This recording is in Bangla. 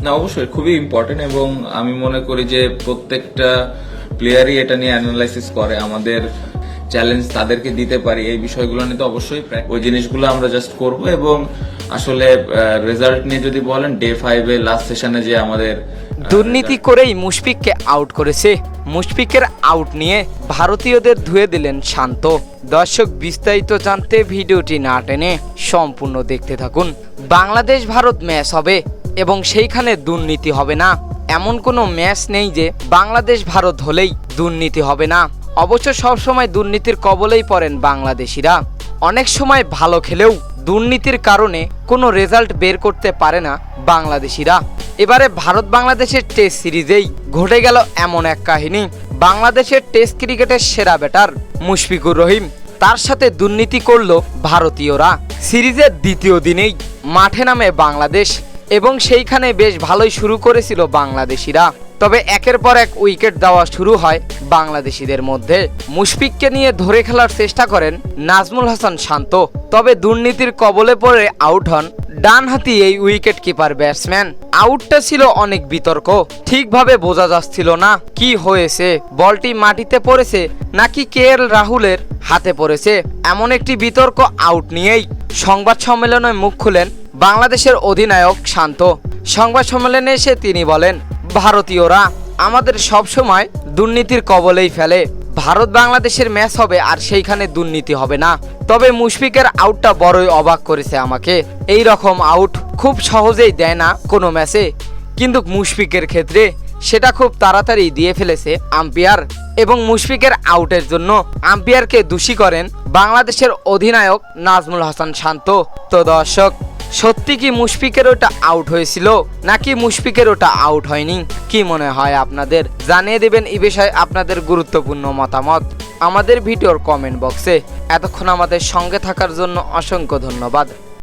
না, অবশ্যই খুবই ইম্পর্টেন্ট, এবং আমি মনে করি যে প্রত্যেকটা প্লেয়ারই এটা নিয়ে অ্যানালাইসিস করে। আমাদের চ্যালেঞ্জ তাদেরকে দিতে পারি এই বিষয়গুলো নিয়ে, তো অবশ্যই ওই জিনিসগুলো আমরা জাস্ট করব। এবং আসলে রেজাল্ট নিয়ে যদি বলেন, ডে 5 এ লাস্ট সেশনে যে আমাদের দুর্নীতি করেই মুশফিককে আউট করেছে। মুশফিকের আউট নিয়ে ভারতীয়দের ধুয়ে দিলেন শান্ত। দর্শক, বিস্তারিত জানতে ভিডিওটি না টেনে সম্পূর্ণ দেখতে থাকুন। বাংলাদেশ ভারত ম্যাচ হবে এবং সেইখানে দুর্নীতি হবে না, এমন কোনো ম্যাচ নেই যে বাংলাদেশ ভারত হলেই দুর্নীতি হবে না। অবশ্য সবসময় দুর্নীতির কবলেই পড়েন বাংলাদেশিরা। অনেক সময় ভালো খেলেও দুর্নীতির কারণে কোনো রেজাল্ট বের করতে পারে না বাংলাদেশিরা। এবারে ভারত বাংলাদেশের টেস্ট সিরিজেই ঘটে গেল এমন এক কাহিনী। বাংলাদেশের টেস্ট ক্রিকেটের সেরা ব্যাটার মুশফিকুর রহিম, তার সাথে দুর্নীতি করলো ভারতীয়রা। সিরিজের দ্বিতীয় দিনেই মাঠে নামে বাংলাদেশ এবং সেইখানে বেশ ভালোই শুরু করেছিল বাংলাদেশিরা। তবে একের পর এক উইকেট দেওয়া শুরু হয় বাংলাদেশিদের মধ্যে। মুশফিককে নিয়ে ধরে খেলার চেষ্টা করেন নাজমুল হাসান শান্ত, তবে দুর্নীতির কবলে পড়ে আউট হন ডানহাতি এই উইকেট কিপার ব্যাটসম্যান। আউটটা ছিল অনেক বিতর্ক, ঠিকভাবে বোঝা যাচ্ছিল না কি হয়েছে, বলটি মাটিতে পড়েছে নাকি KL রাহুলের হাতে পড়েছে। এমন একটি বিতর্ক আউট নিয়েই সংবাদ সম্মেলনে মুখ খুলেন বাংলাদেশের অধিনায়ক শান্ত। সংবাদ সম্মেলনে এসে তিনি বলেন, ভারতীয়রা আমাদের সব সময় দুর্নীতির কবলেই ফেলে। ভারত বাংলাদেশের ম্যাচ হবে আর সেইখানে দুর্নীতি হবে না। তবে মুশফিকের আউটটা বড়ই অবাক করেছে আমাকে। এই রকম আউট খুব সহজেই দেয় না কোনো ম্যাচে, কিন্তু মুশফিকের ক্ষেত্রে সেটা খুব তাড়াতাড়ি দিয়ে ফেলেছে আম্পায়ার। এবং মুশফিকের আউটের জন্য আম্পায়ারকে দোষী করেন বাংলাদেশের অধিনায়ক নাজমুল হাসান শান্ত। তো দর্শক, সত্যি কি মুশফিকের ওটা আউট হয়েছিল নাকি মুশফিকের ওটা আউট হয়নি? কি মনে হয় আপনাদের? জানিয়ে দেবেন এই বিষয়ে আপনাদের গুরুত্বপূর্ণ মতামত আমাদের ভিডিওর কমেন্ট বক্সে। এতক্ষণ আমাদের সঙ্গে থাকার জন্য অসংখ্য ধন্যবাদ।